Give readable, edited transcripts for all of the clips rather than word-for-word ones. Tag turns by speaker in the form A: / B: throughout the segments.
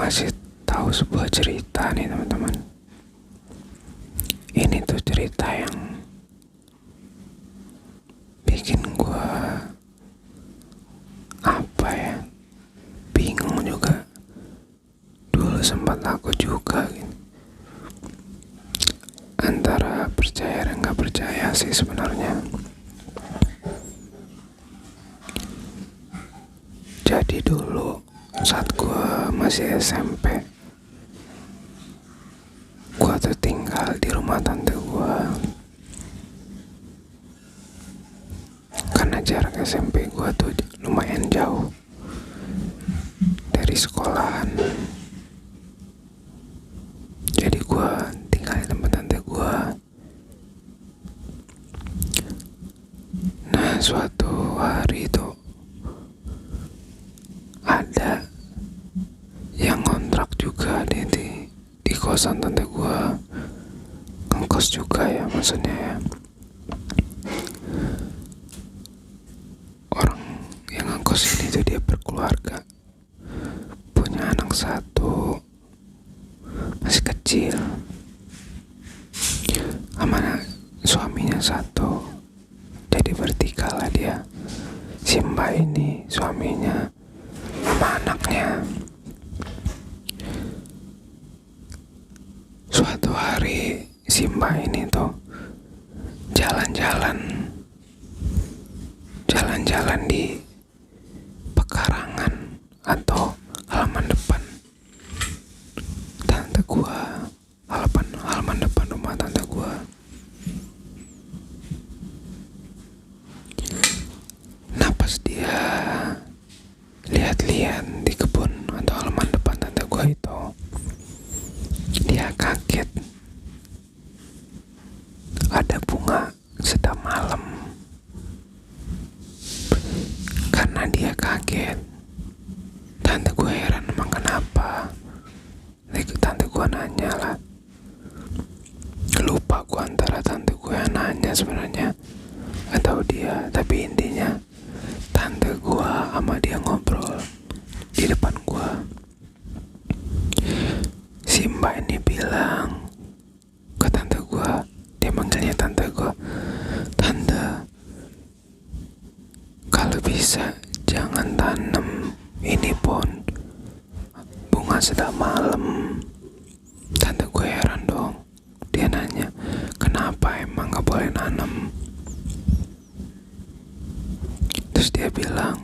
A: kasih tahu sebuah cerita nih teman-teman. Ini tuh cerita yang bikin gua bingung juga. Dulu sempat takut juga gitu. Antara percaya dan gak percaya sih sebenarnya. Jadi dulu saat gua masih SMP, gua tuh tinggal di rumah tante gua. Karena jarak SMP gua tuh lumayan jauh dari sekolahan. Jadi gua tinggal di tempat tante gua. Nah, suatu hari itu ada yang ngontrak juga di kosan tante gua. Ngekos juga ya maksudnya ya. Orang yang ngekos ini tuh dia berkeluarga, punya anak satu, masih kecil, sama suaminya satu. Jadi bertiga lah dia, si mbak ini, suaminya, sama anaknya. Suatu hari si mbak ini tuh jalan-jalan di pekarangan atau halaman depan tante gua, halaman depan rumah tante gua. Nah, pas dia lihat-lihat di kebun atau halaman depan tante gua itu, dia kaget ada bunga sedang malam. Karena dia kaget, tante gue heran emang kenapa. Tante gue nanya lah, lupa gue antara tante gue yang nanya sebenarnya atau dia, tapi intinya tante gue sama dia ngobrol di depan gue. Si mbak ini bilang ke tante gue, dia manggilnya tante gue, tante, kalau bisa jangan tanam ini pohon bunga sedang malam. Tante gue heran dong, dia nanya, kenapa emang gak boleh nanam? Terus dia bilang,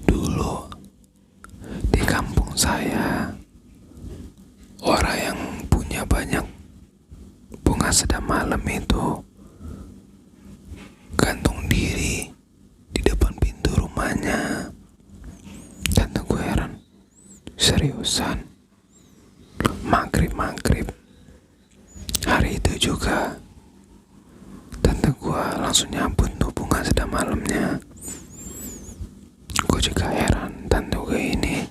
A: dulu di kampung saya orang yang punya banyak bunga sedang malam itu gantung diri di depan pintu rumahnya. Tante gue heran, seriusan? Maghrib hari itu juga tante gue langsung nyabut tuh bunga sedang malamnya. Gue juga heran, tante gue ini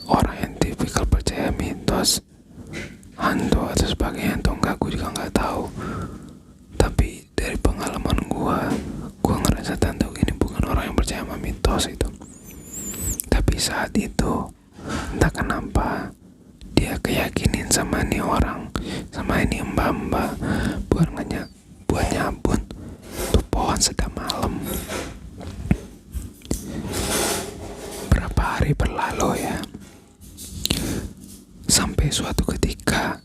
A: orang yang tipikal percaya mitos, hantu atau sebagainya atau enggak, gue juga nggak tahu. Tapi dari pengalaman gue ngerasa tante gue ini bukan orang yang percaya sama mitos itu. Tapi saat itu entah kenapa dia keyakinin sama ini orang, sama ini mbak-mbak, buat nyabut tuh pohon sedang malam. Berapa hari berlalu ya, sampai suatu ketika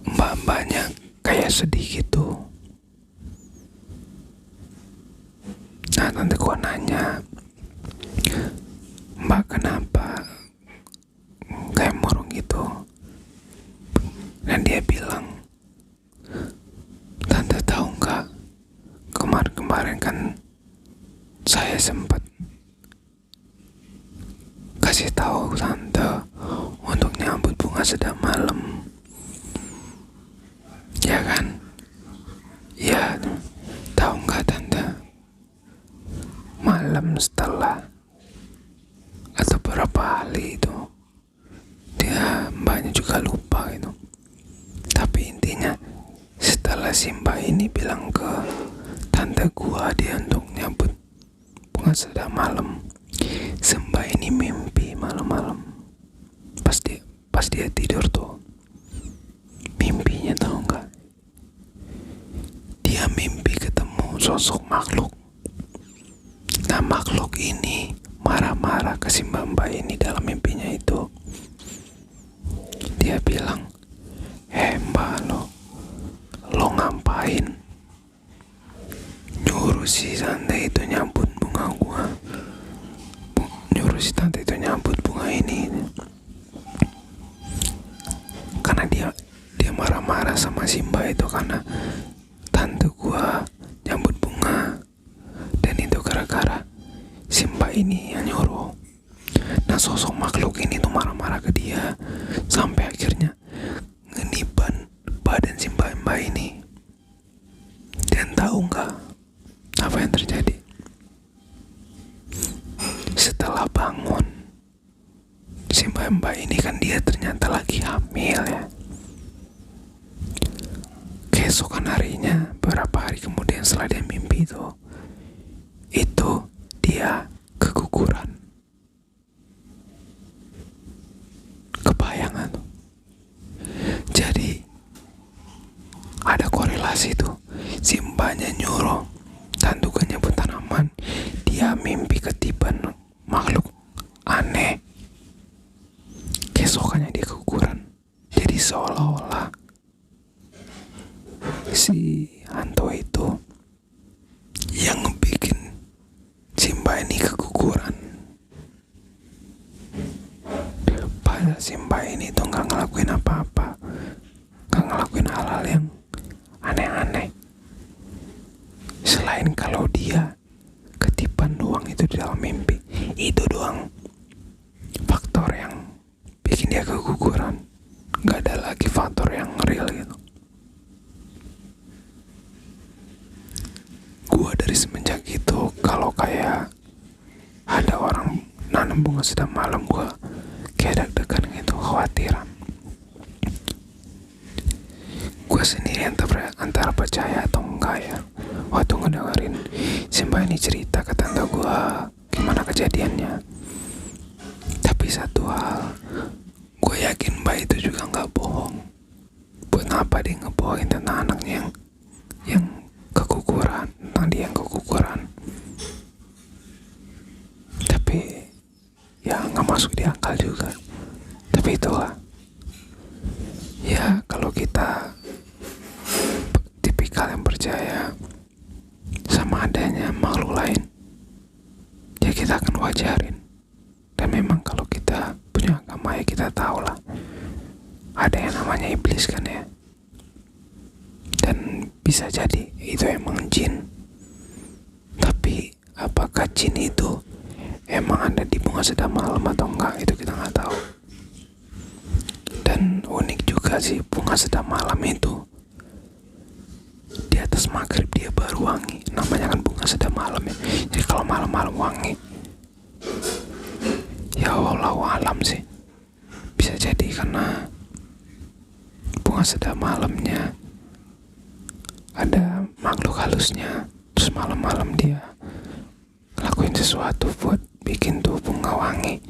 A: mbak-mbaknya kayak sedih gitu. Nah, tante gua nanya, mbak kenapa kayak murung gitu? Dan dia bilang, tante tahu nggak, kemarin kan saya sempat kasih tahu tante untuk nyambut bunga sedang malam, ya kan? Ya, tahu nggak tante, malam setelah atau berapa hari itu, dia mbaknya juga lupa gitu. Tapi intinya setelah si mbak ini bilang ke tante gua dia untuk nyambut bunga sedang malam, si mbak ini mimpi malam-malam pas dia tidur tuh mimpinya, tahu nggak, dia mimpi ketemu sosok makhluk. Nah, makhluk ini marah-marah ke si Mbak ini dalam mimpinya itu. Dia bilang, Mbak, lo ngapain nyuruh si tante itu nyambut bunga gua, nyuruh si tante itu nyambut bunga ini. Karena dia marah-marah sama si Mbak itu karena tante gua nyambut bunga, dan itu gara-gara si Mbak ini yang nyuruh. Nah, sosok makhluk ini tuh marah-marah ke dia sampai akhirnya ngeniban badan si Mbak ini. Dan tahu nggak apa yang terjadi? Setelah bangun, si Mbak ini kan dia ternyata lagi hamil ya. Keesokan harinya, beberapa hari kemudian setelah dia mimpi itu dia keguguran. Kebayangan tuh. Jadi ada korelasi tuh. Si mbaknya nyuruh tandukan nyebut tanaman, dia mimpi ketiban makhluk aneh. Keesokannya dia keguguran. Jadi seolah-olah si hantu itu yang ngebikin si mbak ini keguguran. Padahal si mbak ini tuh gak ngelakuin apa-apa, gak ngelakuin hal-hal yang aneh-aneh, selain kalau dia ketiban doang itu di dalam mimpi. Itu doang faktor yang bikin dia keguguran. Gak ada lagi faktor yang real gitu. Gua dari semenjak itu kalau kayak ada orang nanam bunga sedang malam, gua kayak deg-degan gitu, khawatiran. Gua sendiri antara percaya atau enggak ya waktu ngedengerin si mbak ini cerita ke tante gua gimana kejadiannya. Tapi satu hal, gue yakin mbak itu juga nggak bohong. Buat apa dia ngebohongin tentang anaknya yang keguguran, tentang dia yang keguguran. Tapi ya nggak masuk di akal juga. Tapi itulah ya, kalau kita tipikal yang percaya sama adanya makhluk lain, ya kita akan wajarin. Dan memang kalau kita punya agama ya kita tahu lah ada yang namanya iblis kan ya. Dan bisa jadi itu emang jin. Tapi apakah jin itu emang ada di bunga sedang malam atau enggak, itu kita nggak tahu. Dan unik juga sih, bunga sedang malam itu di atas maghrib dia baru wangi. Namanya kan bunga sedang malam ya. Jadi kalau malam-malam wangi, ya wallahu alam sih. Bisa jadi karena bunga sedang malamnya ada makhluk halusnya, terus malam-malam dia ngelakuin sesuatu buat bikin tuh bunga wangi.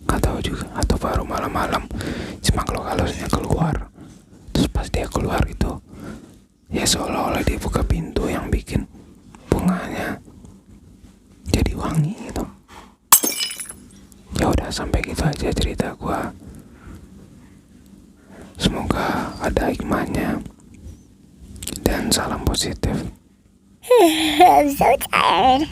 A: Gak tahu juga, atau baru malam-malam si makhluk halusnya keluar, terus pas dia keluar itu ya seolah-olah dia buka pintu yang bikin bunganya jadi wangi gitu. Ya udah, sampai gitu aja cerita gua. Semoga ada hikmahnya dan salam positif.
B: I'm so tired.